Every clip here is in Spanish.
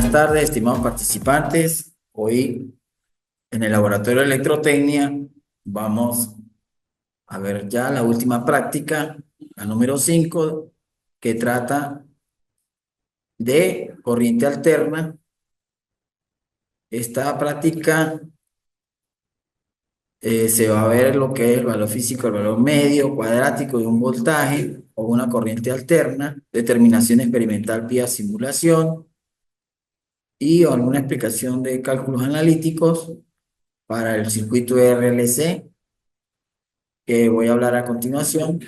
Buenas tardes, estimados participantes. Hoy en el laboratorio de electrotecnia vamos a ver ya la última práctica, la número 5, que trata de corriente alterna. Esta práctica se va a ver lo que es el valor físico, el valor medio, cuadrático de un voltaje o una corriente alterna, determinación experimental vía simulación y alguna explicación de cálculos analíticos para el circuito RLC, que voy a hablar a continuación,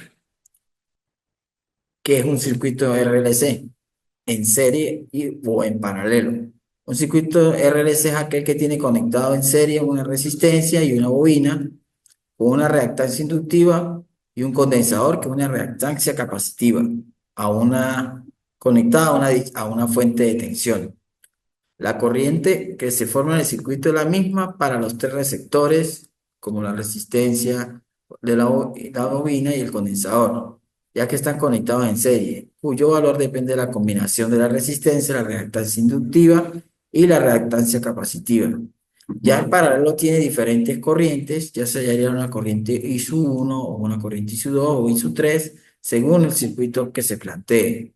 que es un circuito RLC en serie o en paralelo. Un circuito RLC es aquel que tiene conectado en serie una resistencia y una bobina, con una reactancia inductiva y un condensador, que es una reactancia capacitiva, conectada a una fuente de tensión. La corriente que se forma en el circuito es la misma para los tres receptores, como la resistencia de la bobina y el condensador, ya que están conectados en serie, cuyo valor depende de la combinación de la resistencia, la reactancia inductiva y la reactancia capacitiva. Ya el paralelo tiene diferentes corrientes, ya sería una corriente I-1 o una corriente I-2 o I-3, según el circuito que se plantee.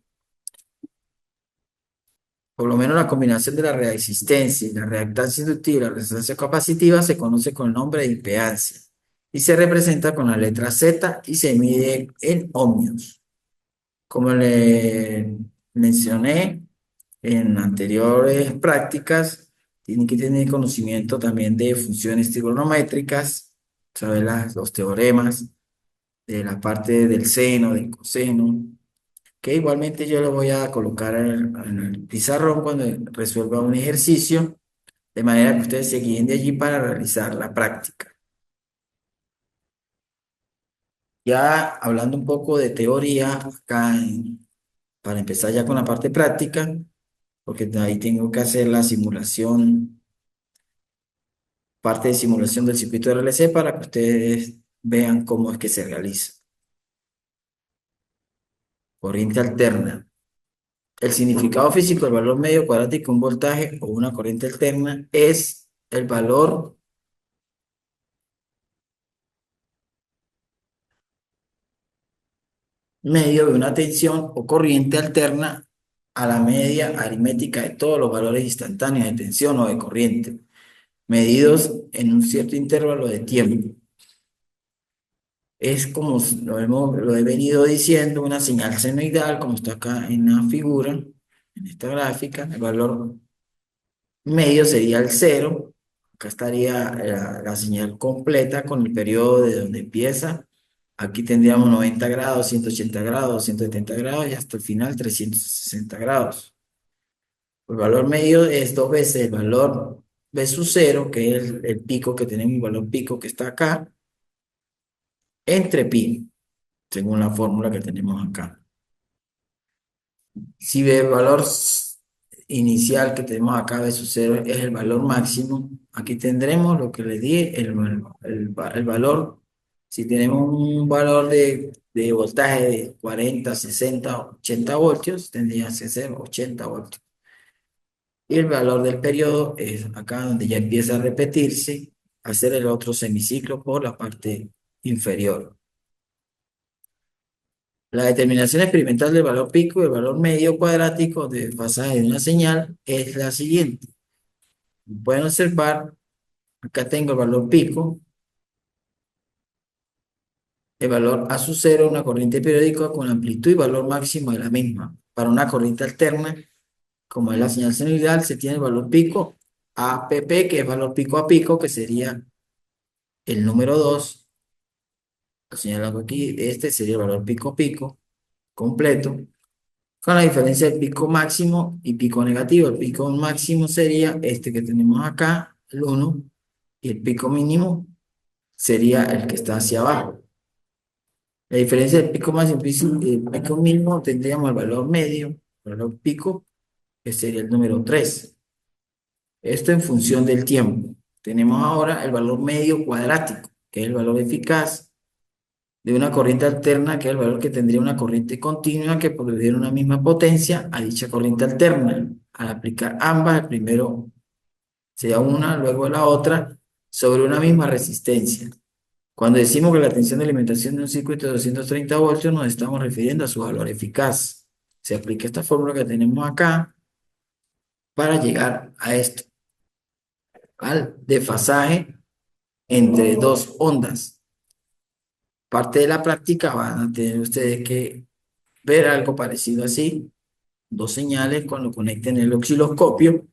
Por lo menos la combinación de la resistencia y la reactancia inductiva y la resistencia capacitiva se conoce con el nombre de impedancia y se representa con la letra Z y se mide en ohmios. Como le mencioné en anteriores prácticas, tienen que tener conocimiento también de funciones trigonométricas, saber los teoremas de la parte del seno, del coseno, que igualmente yo lo voy a colocar en el pizarrón cuando resuelva un ejercicio, de manera que ustedes se guíen de allí para realizar la práctica. Ya hablando un poco de teoría, para empezar ya con la parte práctica, porque ahí tengo que hacer la simulación, parte de simulación del circuito RLC para que ustedes vean cómo es que se realiza. Corriente alterna. El significado físico del valor medio cuadrático de un voltaje o una corriente alterna es el valor medio de una tensión o corriente alterna a la media aritmética de todos los valores instantáneos de tensión o de corriente, medidos en un cierto intervalo de tiempo. Es como lo he venido diciendo, una señal senoidal, como está acá en la figura, en esta gráfica. El valor medio sería el cero. Acá estaría la señal completa con el periodo de donde empieza. Aquí tendríamos 90 grados, 180 grados, 170 grados y hasta el final 360 grados. El valor medio es dos veces el valor B sub cero, que es el pico que tenemos, el valor pico que está acá, entre pi, según la fórmula que tenemos acá. Si el valor inicial que tenemos acá de su cero es el valor máximo, aquí tendremos lo que les di, el valor. Si tenemos un valor de voltaje de 40, 60, 80 voltios, tendría que ser 80 voltios. Y el valor del periodo es acá donde ya empieza a repetirse, hacer el otro semiciclo por la parte inferior. La determinación experimental del valor pico y el valor medio cuadrático de pasaje de una señal es la siguiente. Pueden observar, acá tengo el valor pico, el valor A sub cero, una corriente periódica con amplitud y valor máximo de la misma. Para una corriente alterna, como es la señal senoidal, se tiene el valor pico APP, que es valor pico a pico, que sería el número 2. Lo señalamos aquí, este sería el valor pico pico completo, con la diferencia del pico máximo y pico negativo. El pico máximo sería este que tenemos acá, el 1, y el pico mínimo sería el que está hacia abajo. La diferencia del pico máximo y el pico mínimo tendríamos el valor medio, el valor pico, que sería el número 3. Esto en función del tiempo. Tenemos ahora el valor medio cuadrático, que es el valor eficaz de una corriente alterna, que es el valor que tendría una corriente continua que produciera una misma potencia a dicha corriente alterna. al aplicar ambas, el primero sería una, luego la otra, sobre una misma resistencia. Cuando decimos que la tensión de alimentación de un circuito de 230 voltios, nos estamos refiriendo a su valor eficaz. Se aplica esta fórmula que tenemos acá para llegar a esto, al desfasaje entre dos ondas. Parte de la práctica van a tener ustedes que ver algo parecido así, dos señales cuando conecten el osciloscopio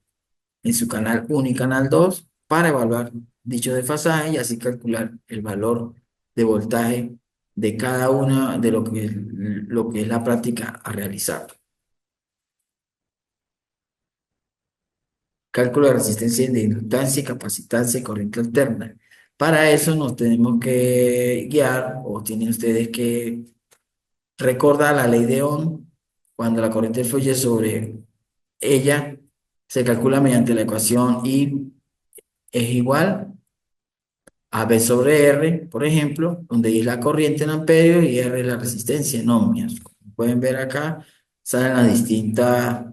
en su canal 1 y canal 2 para evaluar dicho desfasaje y así calcular el valor de voltaje de cada una de lo que es la práctica a realizar. Cálculo de resistencia de inductancia, capacitancia y corriente alterna. Para eso nos tenemos que guiar o tienen ustedes que recordar la ley de Ohm. Cuando la corriente fluye sobre ella, se calcula mediante la ecuación I es igual a B sobre R, por ejemplo, donde I es la corriente en amperios y R es la resistencia en ohmios. Como pueden ver acá, salen las distintas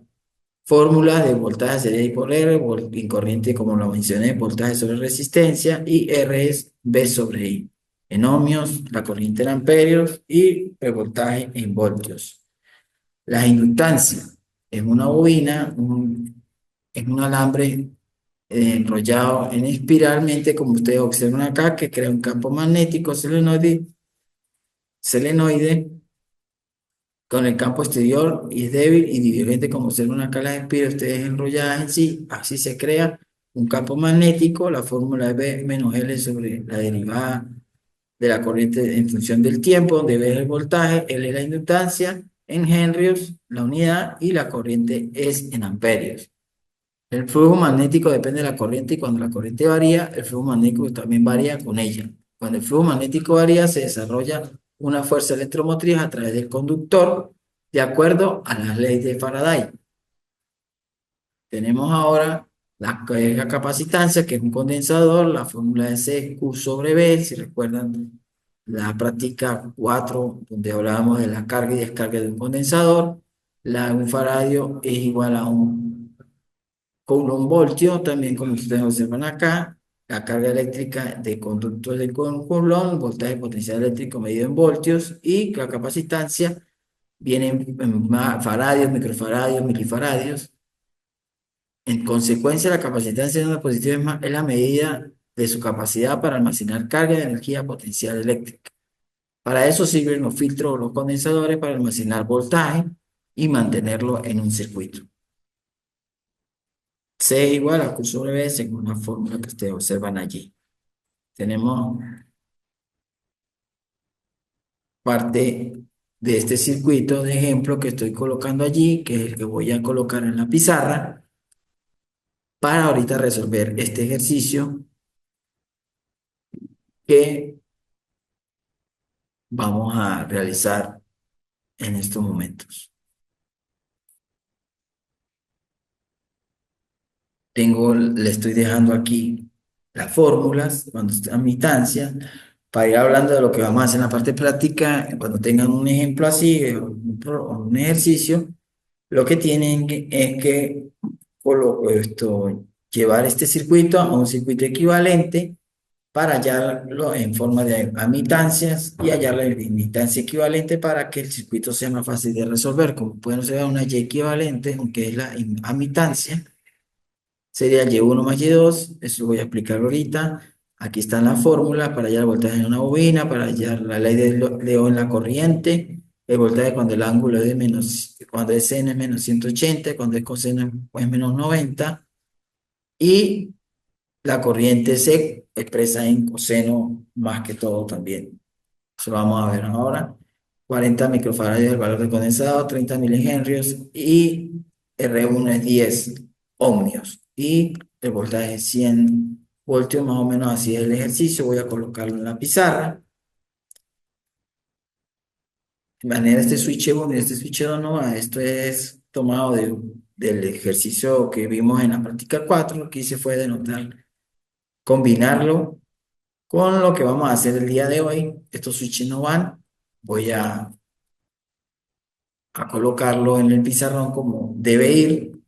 fórmulas de voltaje sería I por R, y corriente, como lo mencioné, voltaje sobre resistencia, y R es B sobre I. En ohmios, la corriente en amperios y el voltaje en voltios. La inductancia es una bobina, es un alambre enrollado en espiralmente, como ustedes observan acá, que crea un campo magnético selenoide con el campo exterior y es débil y divergente, como observan una cala de espira, ustedes enrolladas en sí, así se crea un campo magnético. La fórmula es B menos L sobre la derivada de la corriente en función del tiempo, donde B es el voltaje, L es la inductancia, en henrios la unidad y la corriente es en amperios. El flujo magnético depende de la corriente y cuando la corriente varía, el flujo magnético también varía con ella. Cuando el flujo magnético varía, se desarrolla una fuerza electromotriz a través del conductor de acuerdo a las leyes de Faraday. Tenemos ahora la capacitancia, que es un condensador, la fórmula es C, Q sobre B, si recuerdan la práctica 4 donde hablábamos de la carga y descarga de un condensador. Un faradio es igual a un voltio, también como ustedes observan acá, la carga eléctrica de conductos de Coulomb, voltaje potencial eléctrico medido en voltios, y la capacitancia viene en faradios, microfaradios, milifaradios. En consecuencia, la capacitancia de una dispositivo es la medida de su capacidad para almacenar carga de energía potencial eléctrica. Para eso sirven los filtros o los condensadores para almacenar voltaje y mantenerlo en un circuito. C igual a Q sobre B según la fórmula que ustedes observan allí. Tenemos parte de este circuito de ejemplo que estoy colocando allí, que es el que voy a colocar en la pizarra para ahorita resolver este ejercicio que vamos a realizar en estos momentos. Le estoy dejando aquí las fórmulas cuando esté a admitancia para ir hablando de lo que vamos a hacer en la parte práctica. Cuando tengan un ejemplo así, un ejercicio, lo que tienen es que llevar este circuito a un circuito equivalente para hallarlo en forma de admitancias y hallar la admitancia equivalente para que el circuito sea más fácil de resolver. Como pueden observar, una Y equivalente, aunque es la admitancia, sería Y1 más Y2, eso lo voy a explicar ahorita. Aquí están las fórmulas para hallar el voltaje en una bobina, para hallar la ley de Ohm en la corriente, el voltaje cuando el ángulo es cuando es seno es menos 180, cuando es coseno es menos 90, y la corriente se expresa en coseno más que todo también. Eso lo vamos a ver ahora. 40 microfaradios el valor del condensado, 30 milihenrios y R1 es 10 ohmios. Y el voltaje es 100 voltios, más o menos así es el ejercicio. Voy a colocarlo en la pizarra. De manera este switch 1 y este switch 2 no va. Esto es tomado del ejercicio que vimos en la práctica 4. Lo que hice fue denotar, combinarlo con lo que vamos a hacer el día de hoy. Estos switches no van. Voy a colocarlo en el pizarrón como debe ir.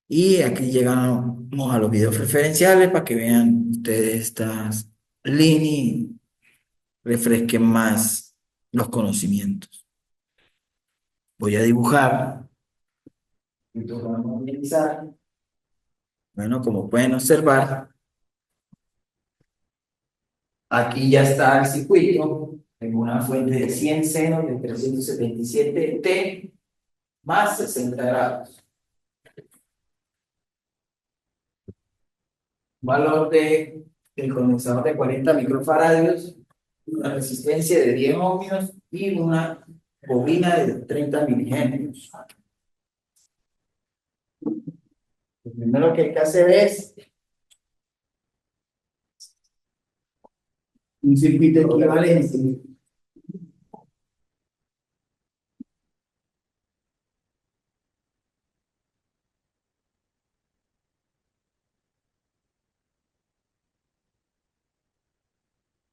Y aquí llegamos a los videos referenciales para que vean ustedes estas líneas y refresquen más los conocimientos. Voy a dibujar. Entonces vamos a utilizar. Bueno, como pueden observar, aquí ya está el circuito. Tengo una fuente de 100 seno de 377 T más 60 grados. Valor del condensador de 40 microfaradios, una resistencia de 10 ohmios y una bobina de 30 miliamperes. Lo primero que hay que hacer es un circuito equivalente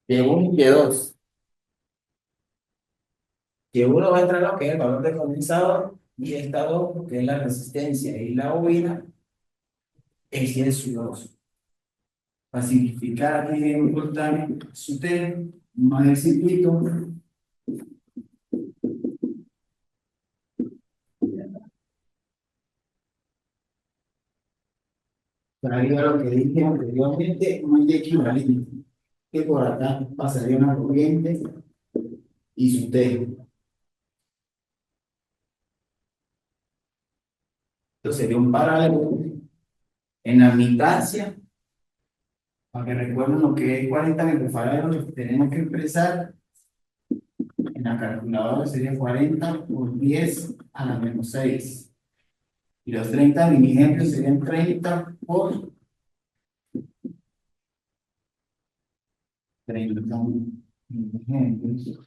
de 1 y de 2. Que uno va a entrar lo que es el valor del condensador y esta 2, que es la resistencia y la bobina, es 10 su 2. Para simplificar, aquí es importante su T más el circuito. Para ir a lo que dije anteriormente, muy equivalente, que por acá pasaría una corriente y su T. Entonces sería un paralelo en la admitancia, para que recuerden lo que es 40 microfarados, lo que tenemos que expresar en la calculadora sería 40 por 10 a la menos 6. Y los 30 miliamperes serían 30 por 30 miliamperes.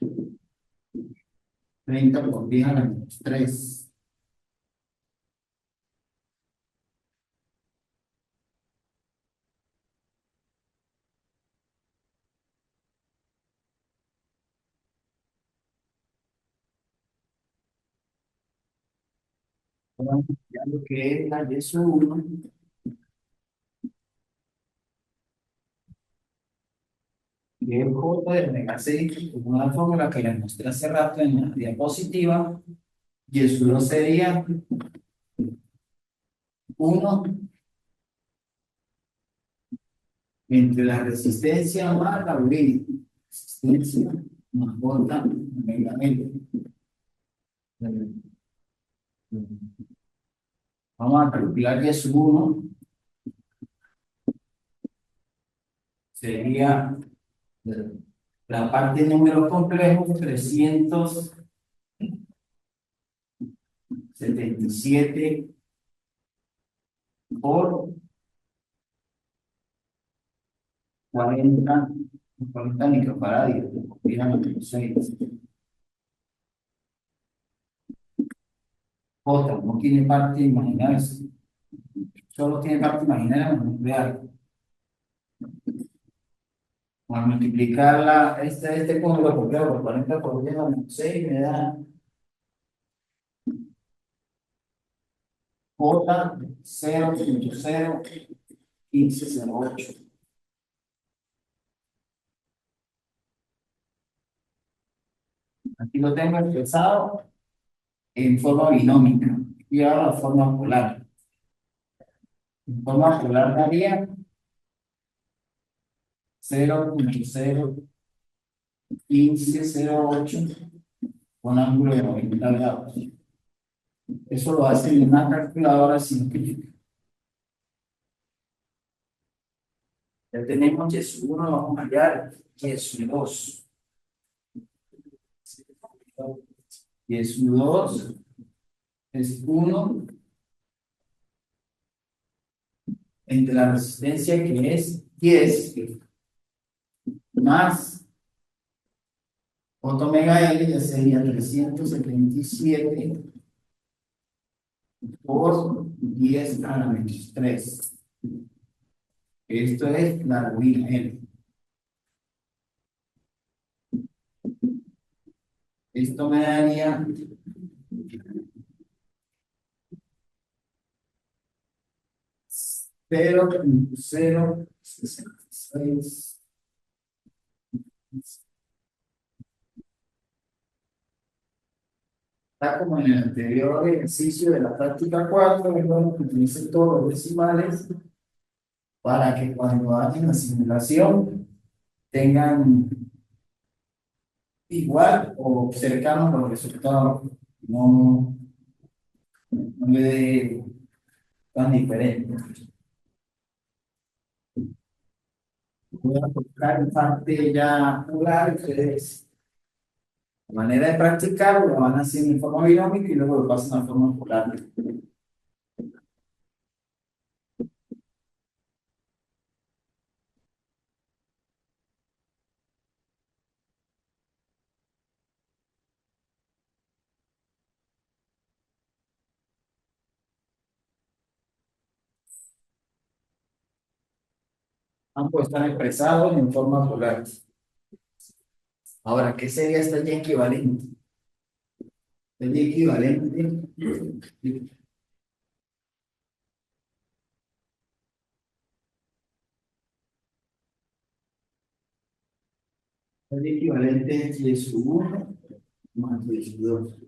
30 por 10 a la menos 3. Vamos a ver lo que es la de su 1. Y el J de omega 6, como una fórmula que les mostré hace rato en la diapositiva, y el sudo sería 1 entre la resistencia más la bobina. Resistencia más J omega L. Vamos a calcular que su 1 sería la parte de números complejos, 377 por 40, 40 microfaradios, dígame los 6. Otra, no tiene parte imaginaria, solo tiene parte imaginaria, no es real. Al multiplicar este cómputo complejo por 40 por 10 menos 6 me da J 0.01508. Aquí lo tengo expresado en forma binómica y ahora la forma polar. En forma polar daría 0.01508 con ángulo de 90 grados. Eso lo hace en una calculadora científica. Ya tenemos Y1, vamos a hallar Y2. Y2 es 1 entre la resistencia que es 10 más otro omega L, ya sería 377 por 10 a la menos 3. Esto es la bobina L. Esto me daría 0,066. Está como en el anterior ejercicio de la práctica 4, es bueno que utilicen todos los decimales para que cuando hagan la simulación tengan igual o cercanos los resultados, no, no le dé tan diferente. Voy a colocar en parte ya polar, ustedes, la manera de practicarlo lo van haciendo en forma binómica y luego lo pasan a forma polar. Ambos están expresados en forma polar. Ahora, ¿qué sería esta y equivalente? El equivalente, el equivalente es y sub 1 más y sub 2.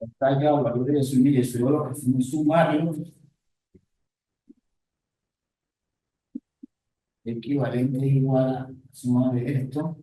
Acá ya el valor de sub y sub 2 lo que hacemos sumario, equivalente es igual a suma de esto.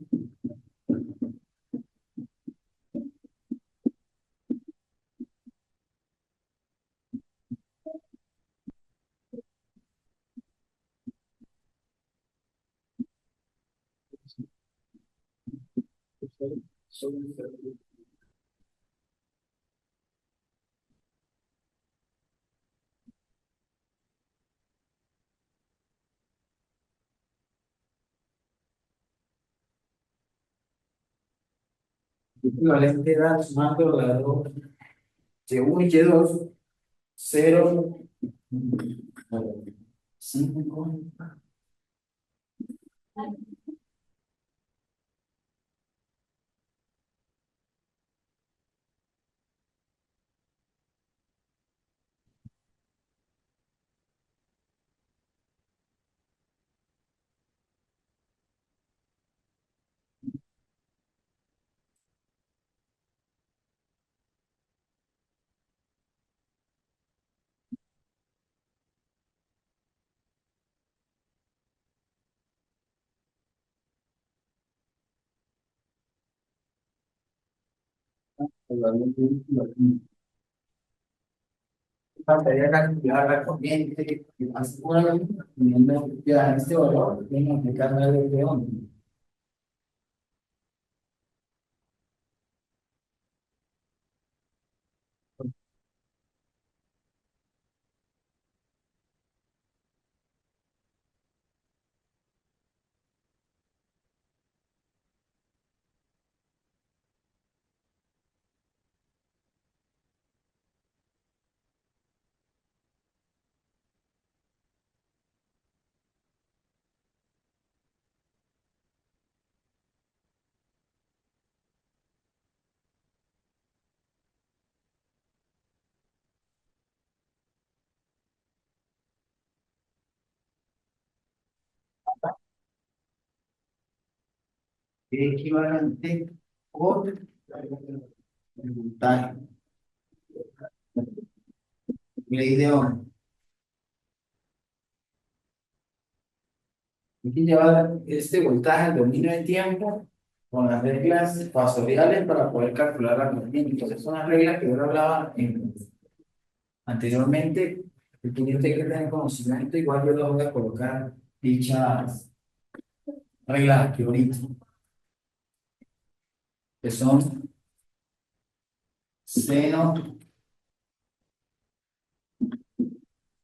Equivalente da sumando las dos, Y1 y Y2, 0, 5. El valor de equivalente. Faltaría calcular la corriente que pasa por ahí, teniendo ya este valor, tengo que aplicar la ley de Ohm. Equivalente por el voltaje, ley de Ohm. Hay que llevar este voltaje al dominio de tiempo con las reglas fasoriales para poder calcular la corriente. Entonces, son las reglas que yo hablaba anteriormente. El cliente hay que tener conocimiento, igual yo le voy a colocar dichas reglas aquí ahorita, que son seno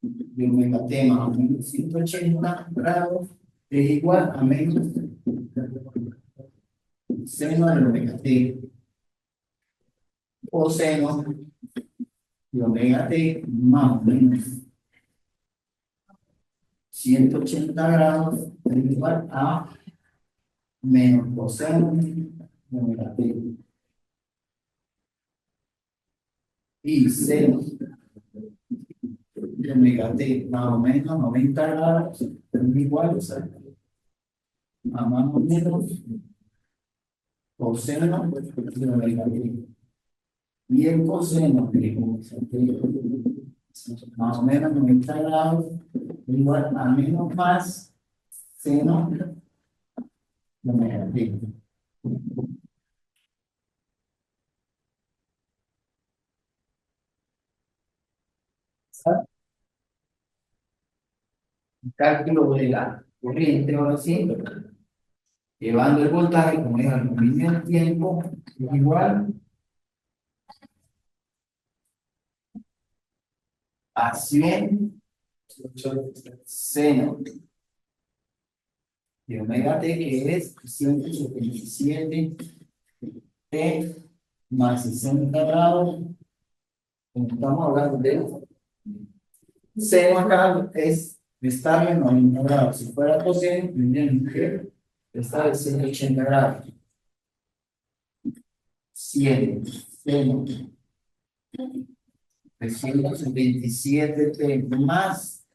de omega t más o menos 180 grados es igual a menos seno de omega t o seno de omega t más o menos 180 grados es igual a menos coseno de omega t. y seno de omega t más o menos 90 grados es igual, o sea, a más o menos coseno de omega t. Y el coseno de más o menos 90 grados igual a menos más seno de omega t. Cálculo de la corriente, ahora sí, llevando el voltaje, como es al dominio del tiempo, es igual a 100 seno de omega t, que es 177 t más 60 grados. Como estamos hablando de seno acá, está en 90 grados. Si fuera coseno, tendrían que estar en 180 grados. 100 seno de 127 t más.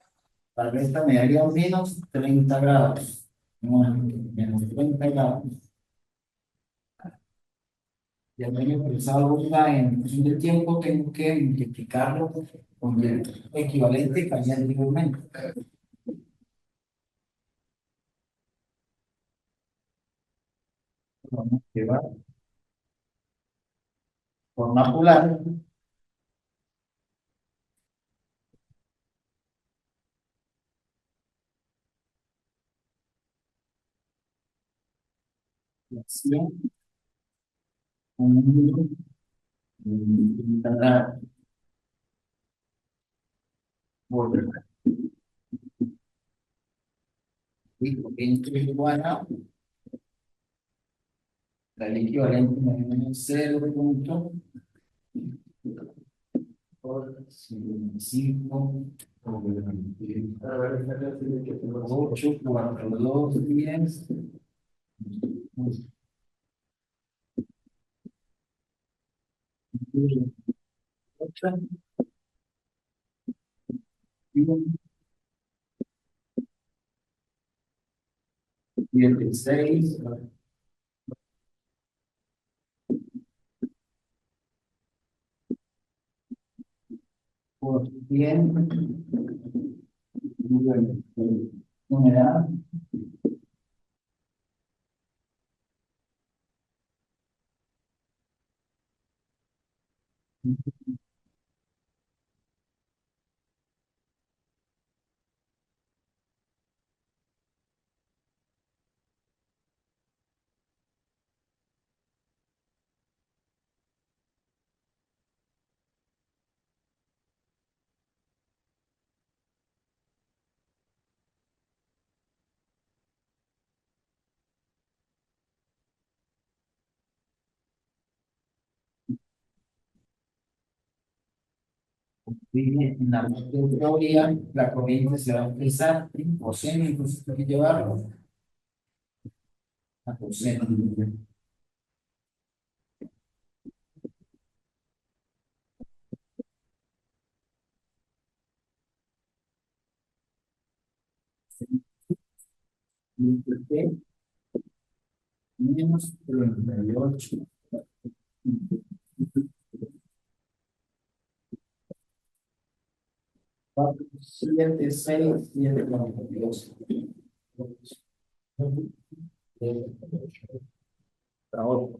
La recta me daría menos 30 grados. No, menos 30 grados. Ya me he expresado en función del tiempo, tengo que multiplicarlo con el equivalente que había anteriormente. Vamos a llevar forma polar, 100 grados por esto es igual a el equivalente menos 0.5 8, 4, 2, 10. Y el 16 por 100 humedad dije, en la teoría, la corriente se va a expresar en coseno, entonces tengo que llevarlo a coseno. T menos 38. 4, 7, 6, 7, 42. Ahora,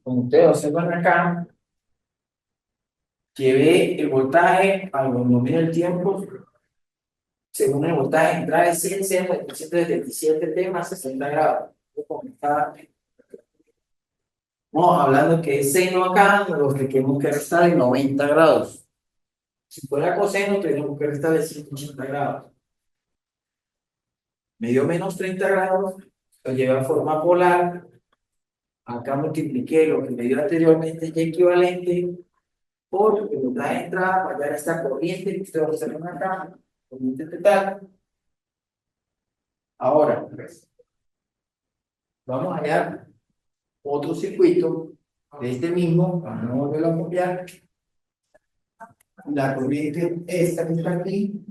como ustedes observan acá, llevé el voltaje al dominio del tiempo según el voltaje de entrada de 100, 177 t más 60 grados. Estamos hablando que es seno acá, lo que tenemos que restar de 90 grados. Si fuera coseno, tenemos que restar de 180 grados. Me dio menos 30 grados, lo llevé a forma polar. Acá multipliqué lo que me dio anteriormente y equivalente por el voltaje de entrada para hallar esta corriente que ustedes observan acá, corriente total. Ahora, pues, vamos allá. otro circuito de este mismo, para no volverlo a copiar, la corriente esta que está aquí,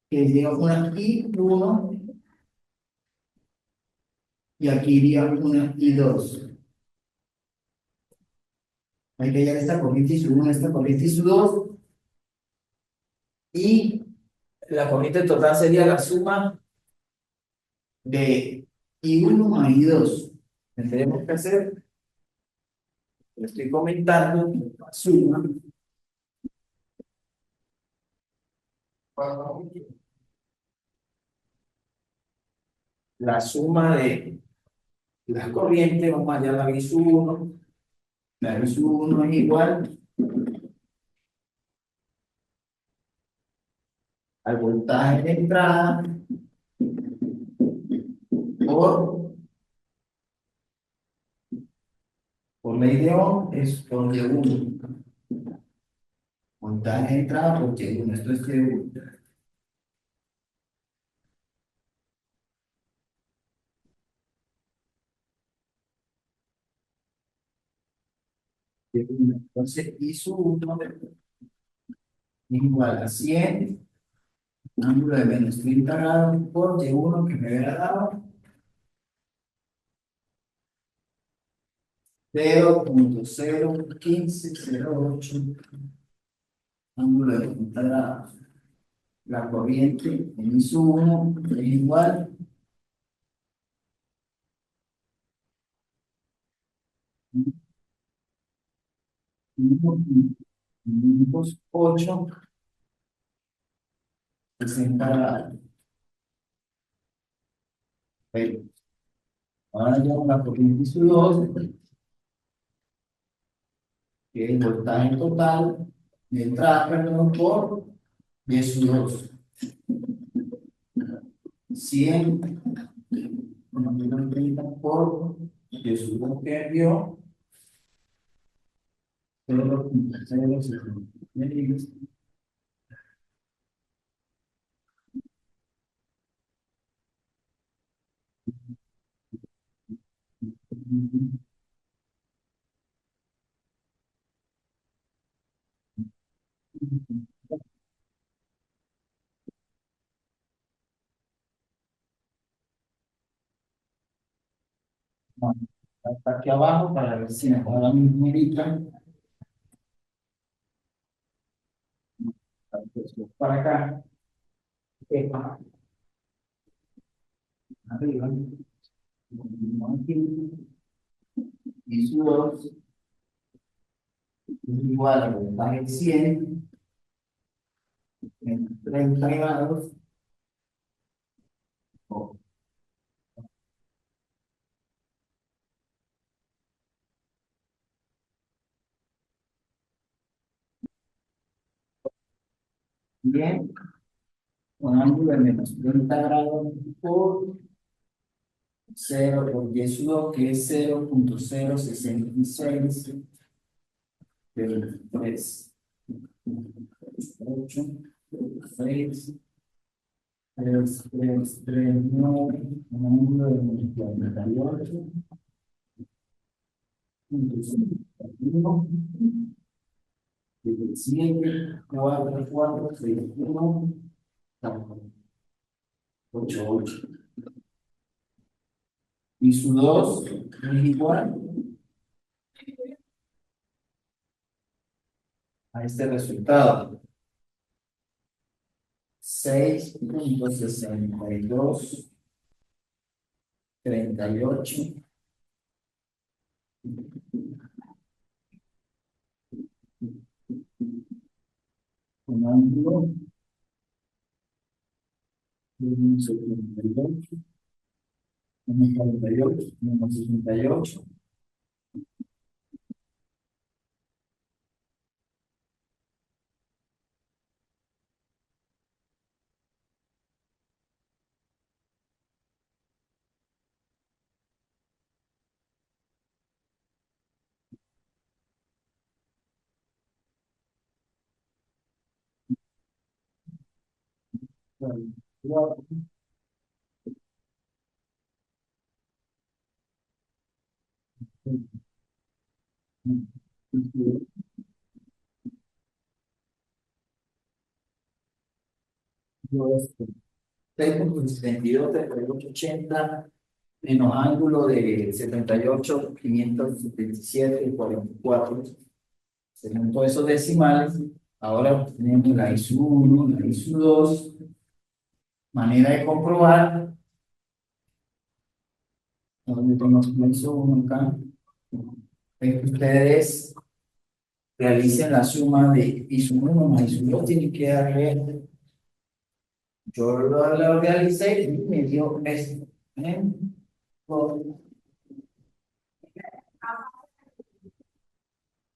que iría una I1 y aquí iría una I2. Hay que hallar esta corriente I1, esta corriente I2, y la corriente total sería la suma de I1 más I2. Tendremos que hacer, lo estoy comentando, la suma, la suma de las corrientes, vamos a hallar la I1, la I1 es igual al voltaje de entrada por, por ley de Ohm, es por D1. Voltaje de entrada por D1, esto es D1. Entonces, I1 es igual a 100, ángulo de menos 30 grados por D1 que me hubiera dado 0,01508, ángulo de 30 grados. La corriente en I1 es igual a 8, 60 grados. Pero ahora tengo la corriente I2, que es el voltaje total de entrada, perdón, por 10 100 30 por 10 que dio 0,076. Hasta aquí abajo para ver si me da la misma ahorita. Para acá, arriba, aquí, y su 2 es igual a voltaje 100 en 30 grados. Bien, con ángulo de menos 30 grados por 0 por 10 que es 0,066 de 3, 8, 6, 3, 3, 3, 9, un ángulo de menos 48, 1, 7, 4, 4, 6, 1, 8, 8. Y su 2 es igual a este resultado. 6,62, 38, un ángulo de 1,78, 1,48, 1,68. Yo tengo 32, 3880 menos ángulo de 78, 577 y 44. Según todos esos decimales, ahora tenemos la ISU 1, la ISU 2. Manera de comprobar, donde tenemos la ISU 1 acá, es que ustedes realicen la suma de ISU 1 más ISU 2, tienen que darle, yo lo realicé y me dio esto. ¿Eh? Por-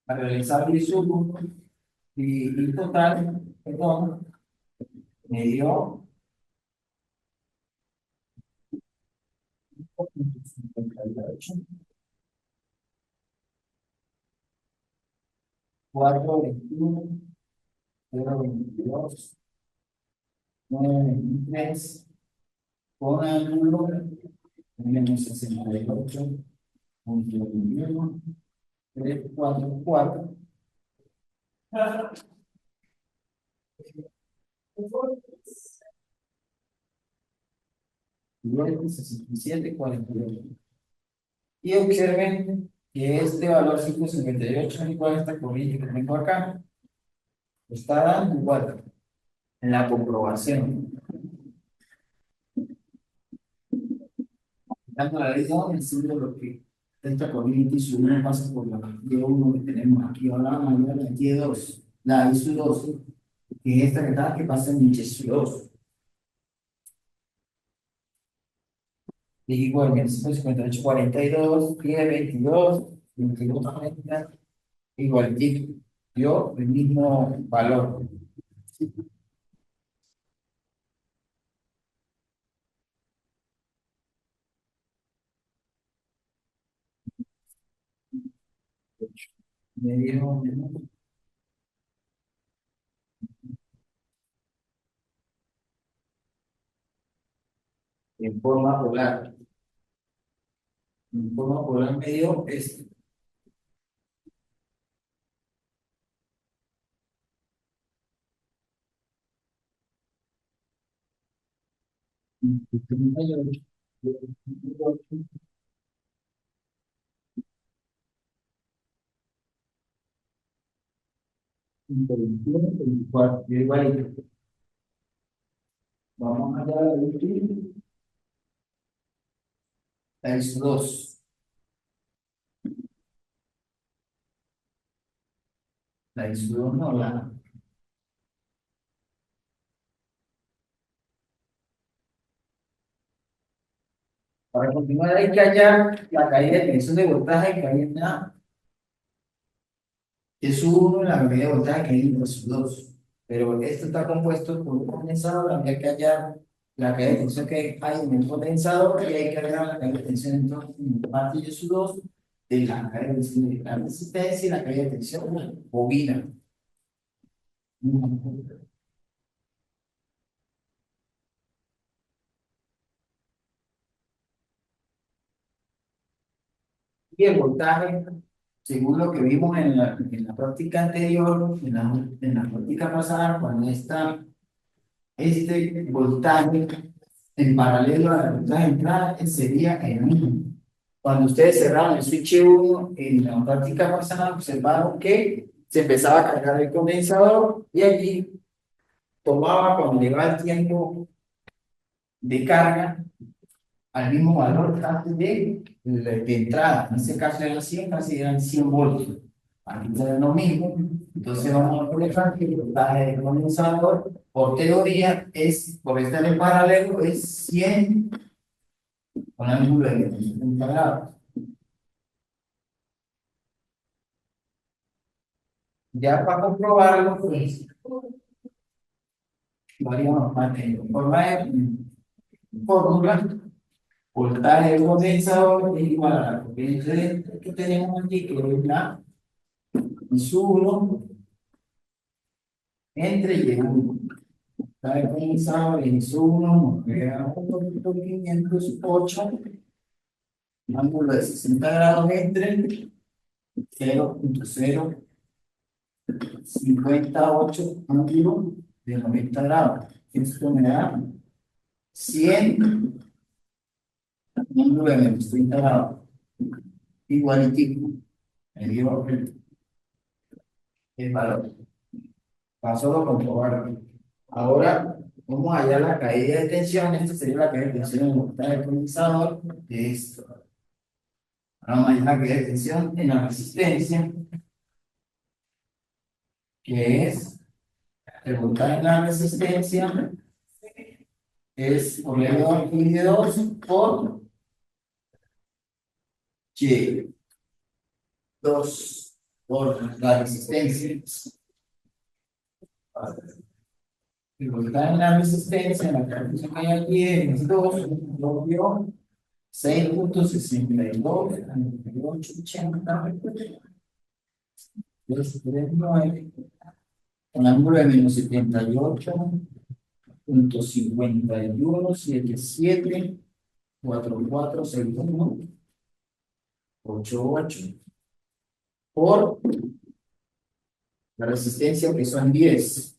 Para realizar el ISU y total, perdón, me dio 58, 421, 022, 923, con ángulo menos 68,21, 344. Igual 67,48. Y observen que este valor 558 es igual a esta corriente que tengo acá. Está dando igual en la comprobación. Dando la ley de Ohm, enciende lo que esta corriente ISU 1 pasa por la Y1 que tenemos aquí. Ahora vamos a ver la Y2, la ISU 2, que es esta que está que pasa en ISU 2. Y igual, 158, 42, 10, 22, 22, 40, igual, dio el mismo valor. Me dieron en forma polar. En forma polar me dio esto. Igualito. Vamos allá a ver la ISO 2. La ISO 2 no, para continuar hay que hallar la caída de tensión de voltaje que hay en la ISO 1 y la medida de voltaje que hay en la ISO 2. Pero esto está compuesto por un condensador, hay que hallar la caída de tensión que hay en el condensador y hay que hallar la caída de tensión entonces en la parte de ISO 2 de la caída de tensión de la resistencia y la caída de tensión bobina. Y el voltaje, según lo que vimos en la práctica anterior, en la práctica pasada, cuando este voltaje en paralelo a la voltaje de entrada sería el mismo. Cuando ustedes cerraron el switch 1 en la práctica pasada, observaron que se empezaba a cargar el condensador y allí tomaba, cuando llegaba el tiempo de carga, al mismo valor casi de entrada. En este caso eran 100, casi eran 100 voltios. Aquí será lo mismo. Entonces vamos a colocar que el voltaje del condensador, por teoría, por estar en paralelo, es 100 con la misma de 70 grados. Ya para comprobarlo, pues, variamos más en forma de fórmula. Voltaje del condensador es igual a la corriente que tenemos aquí, que es la I1 entre Y1. Está comenzado en 1, nos queda 1.508 Un ángulo de 60 grados entre 0,058 ángulo de 90 grados. Esto me da 100 ángulo de menos 30 grados. Igualitico. Me dio el valor. Paso a comprobar. Ahora vamos a hallar la caída de tensión. Esta sería la caída de tensión en el del condensador. De esto. Ahora vamos a hallar la caída de tensión en la resistencia, que es el voltaje en la resistencia es por L2 y de 2 por Y2 por la resistencia. El voltaje en la resistencia, la carga que hay aquí es 2, lo dio 6,62, 98,80, 239, con ángulo de menos 78,5177, 446188 por la resistencia que son 10.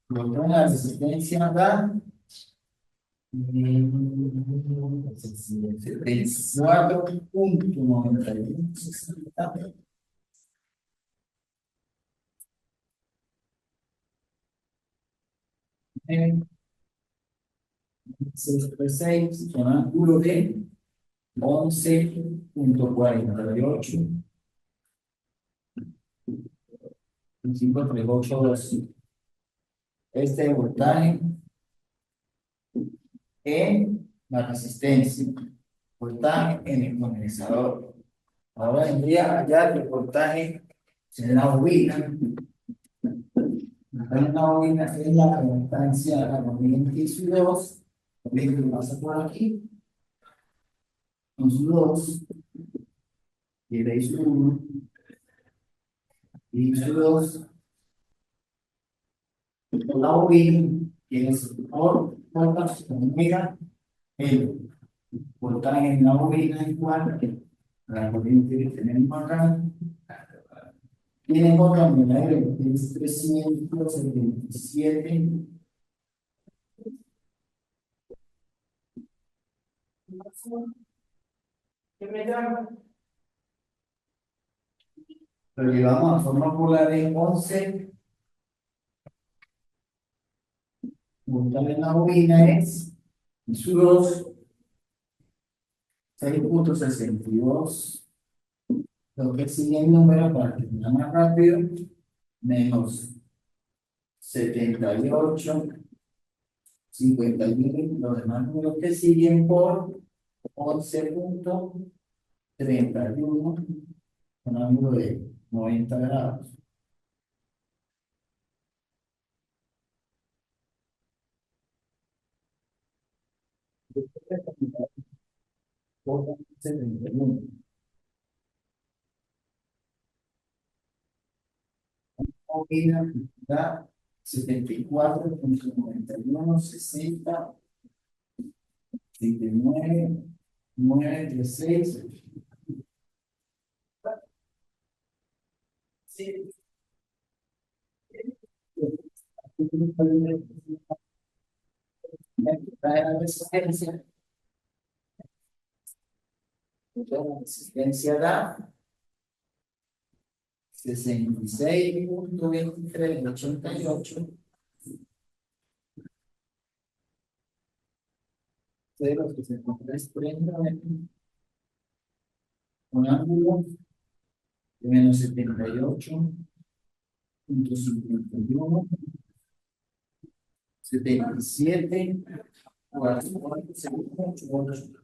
Luego la resistencia da 4,9160. 636 con ángulo de 11,48. 5,382. Este voltaje en la resistencia, voltaje en el condensador. Ahora vendría allá el voltaje en la bobina. En la bobina es la constancia de la corriente y su 2. Lo pasa por aquí. Con su 2. Y de ahí su 1. Y su 2. La bobina tiene su por omega. El voltaje en la bobina es igual a la corriente que tenemos acá. Tiene otra unidad que es 377. ¿Qué me llama? Lo llevamos a forma polar de 11. Voltaje en la bobina es su 2. 6,62. Lo que sigue el número para terminar más rápido, menos 78,51. Los demás números que siguen por 11,31 con ángulo de 90 grados. Por 71. Bobina da 74,91, 60, 79, 936. Sí. La resistencia. La resistencia da 66,2388. 0,6330 un ángulo de menos 78,51, 77, 4,48.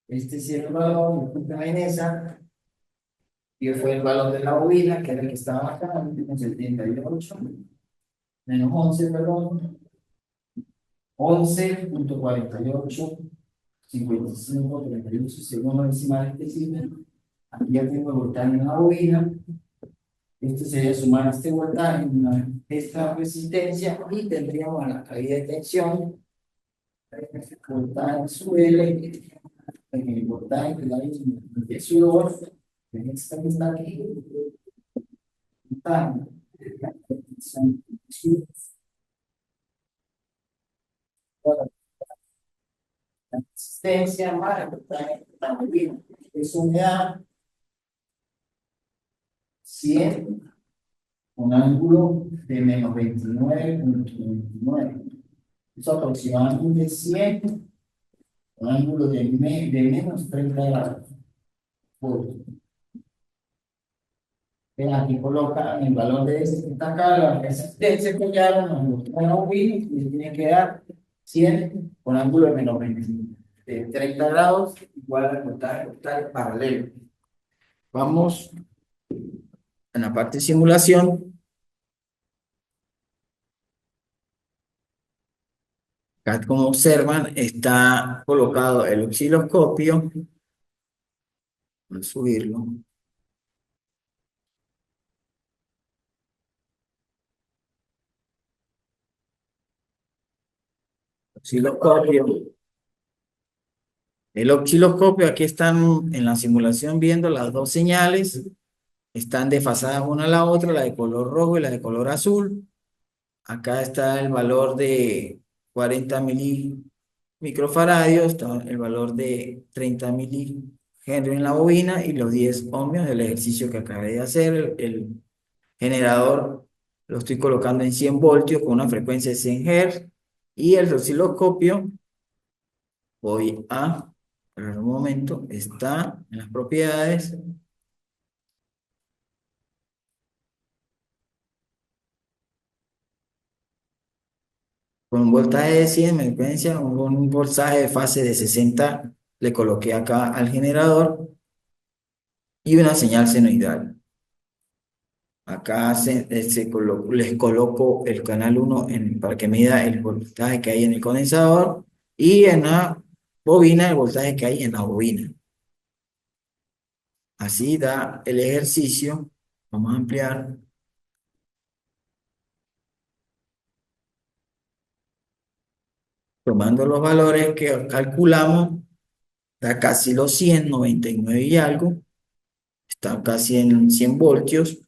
Este sí es el valor, disculpen en esa, y fue el valor de la bobina, que era el que estaba acá, menos 78, menos 11, perdón, 11,48, 55, 38, según los decimales que siguen. Aquí ya tengo el voltaje en la bobina. Esto sería sumar este voltaje en esta resistencia y tendríamos la caída de tensión. Voltaje sub L en el voltaje que la misma 18, en esta que está aquí, voltaje, son la resistencia más el voltaje que está muy. Eso me da 100, un ángulo de menos 29,29. Eso aproximadamente 100, un ángulo de menos 30 grados. Por, aquí coloca el valor de este que está acá, la resistencia que ya nos lo y tiene que dar 100 con ángulo de menos 20, de 30 grados, igual al voltaje total paralelo. Vamos en la parte de simulación. Acá, como observan, está colocado el osciloscopio. Voy a subirlo. Osciloscopio. El osciloscopio, aquí están en la simulación viendo las dos señales. Están desfasadas una a la otra, la de color rojo y la de color azul. Acá está el valor de 40 microfaradios, está el valor de 30 milihenry en la bobina y los 10 ohmios del ejercicio que acabé de hacer. El generador lo estoy colocando en 100 voltios con una frecuencia de 100 Hz y el osciloscopio, voy a, esperar un momento, está en las propiedades. Con un voltaje de 100 me frecuencia, un voltaje de fase de 60 le coloqué acá al generador y una señal senoidal. Acá les coloco el canal 1 para que mida el voltaje que hay en el condensador y en la bobina el voltaje que hay en la bobina. Así da el ejercicio. Vamos a ampliar. Tomando los valores que calculamos, da casi los 100, 99 y algo. Está casi en 100 voltios.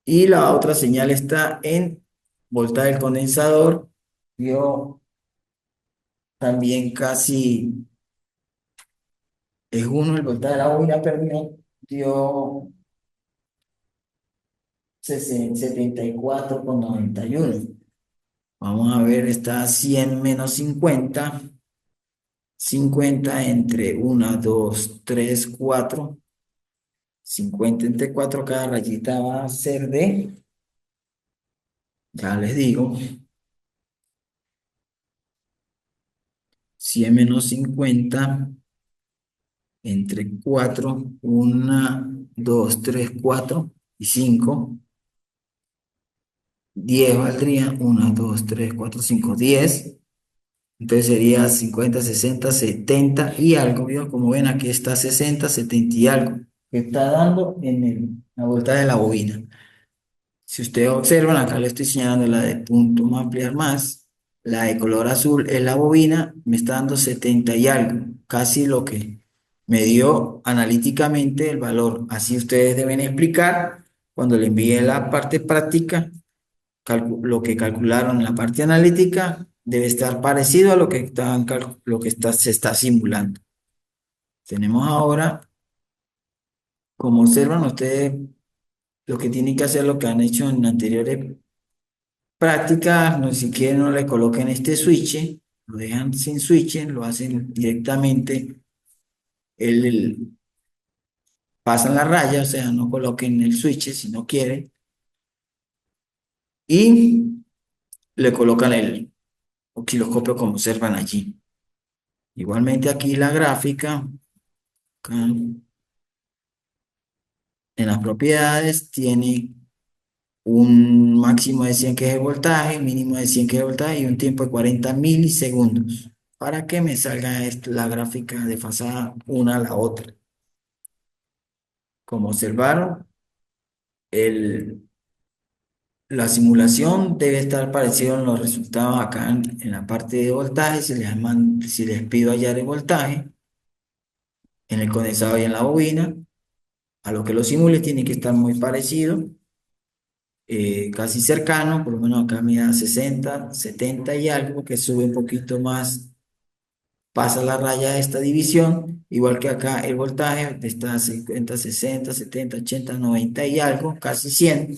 Y la otra señal está en voltaje del condensador. Dio también casi, es uno el voltaje de la bobina, perdón, dio 74,91. Vamos a ver, está 100 menos 50. 50 entre 1, 2, 3, 4. 50 entre 4, cada rayita va a ser de, ya les digo, 100 menos 50 entre 4, 1, 2, 3, 4 y 5. 10 valdría 1, 2, 3, 4, 5, 10. Entonces sería 50, 60, 70 y algo, ¿vio? Como ven, aquí está 60, 70 y algo, que está dando en la vuelta de la bobina. Si ustedes observan, acá le estoy señalando la de punto, vamos a ampliar más. La de color azul es la bobina, me está dando 70 y algo, casi lo que me dio analíticamente el valor. Así ustedes deben explicar cuando le envíe la parte práctica, lo que calcularon en la parte analítica debe estar parecido a lo que, se está simulando. Tenemos ahora, como observan ustedes, lo que tienen que hacer, lo que han hecho en anteriores prácticas, no siquiera no le coloquen este switch, lo dejan sin switch, lo hacen directamente, pasan la raya, o sea, no coloquen el switch si no quieren, y le colocan el osciloscopio como observan allí. Igualmente aquí la gráfica, acá, en las propiedades, tiene un máximo de 100 que es el voltaje, mínimo de 100 que es el voltaje y un tiempo de 40 milisegundos para que me salga la gráfica desfasada una a la otra. Como observaron, el, la simulación debe estar parecida en los resultados acá en la parte de voltaje. Si les pido hallar el voltaje, en el condensador y en la bobina. A lo que lo simule tiene que estar muy parecido, casi cercano, por lo menos acá me da 60, 70 y algo, que sube un poquito más, pasa la raya de esta división, igual que acá el voltaje está a 50, 60, 70, 80, 90 y algo, casi 100,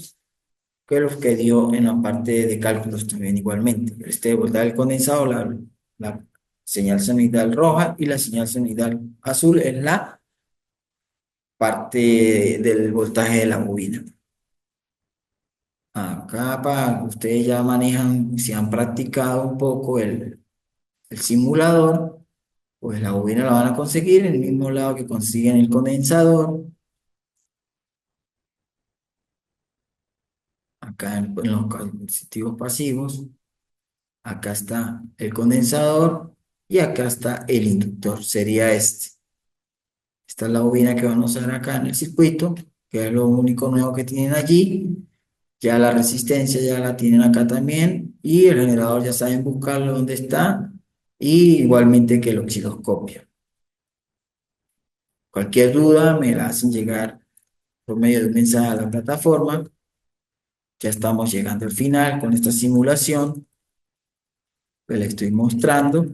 que es lo que dio en la parte de cálculos también igualmente. Este voltaje del condensador, la señal senoidal roja y la señal senoidal azul es la parte del voltaje de la bobina. Acá para ustedes ya manejan, si han practicado un poco el simulador, pues la bobina la van a conseguir en el mismo lado que consiguen el condensador. Acá en los dispositivos pasivos, acá está el condensador y acá está el inductor, sería este. Esta es la bobina que van a usar acá en el circuito, que es lo único nuevo que tienen allí. Ya la resistencia ya la tienen acá también y el generador ya saben buscarlo dónde está y igualmente que el osciloscopio. Cualquier duda me la hacen llegar por medio de un mensaje a la plataforma. Ya estamos llegando al final con esta simulación que le estoy mostrando.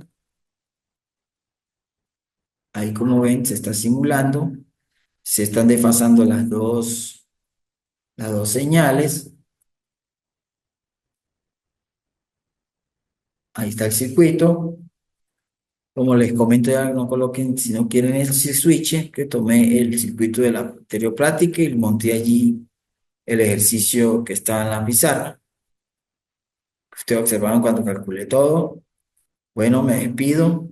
Ahí como ven se está simulando, se están desfasando las dos señales. Ahí está el circuito. Como les comento, ya no coloquen, si no quieren ese switch, que tomé el circuito de la anterior práctica y monté allí el ejercicio que estaba en la pizarra. Ustedes observaron cuando calculé todo. Bueno, me despido.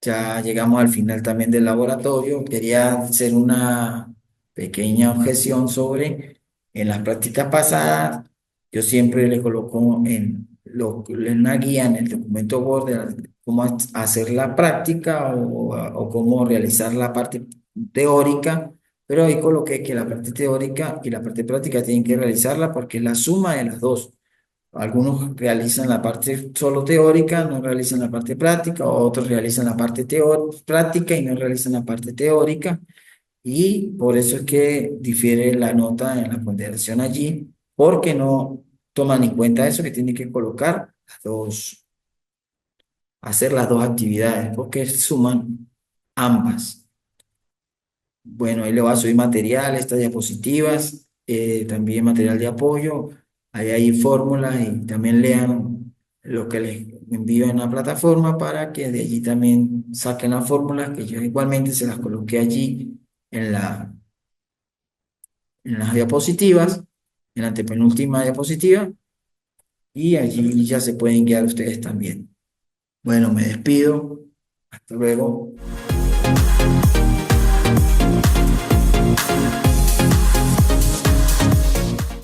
Ya llegamos al final también del laboratorio. Quería hacer una pequeña objeción sobre, en las prácticas pasadas, yo siempre le coloco en una guía, en el documento Word, de cómo hacer la práctica o cómo realizar la parte teórica, pero ahí coloqué que la parte teórica y la parte práctica tienen que realizarla porque es la suma de las dos. Algunos realizan la parte solo teórica, no realizan la parte práctica, otros realizan la parte práctica y no realizan la parte teórica. Y por eso es que difiere la nota en la ponderación allí, porque no toman en cuenta eso que tienen que colocar hacer las dos actividades, porque suman ambas. Bueno, ahí le va a subir material, estas diapositivas, también material de apoyo. Ahí hay fórmulas y también lean lo que les envío en la plataforma para que de allí también saquen las fórmulas que yo igualmente se las coloqué allí en en las diapositivas, en la antepenúltima diapositiva, y allí ya se pueden guiar ustedes también. Bueno, me despido. Hasta luego.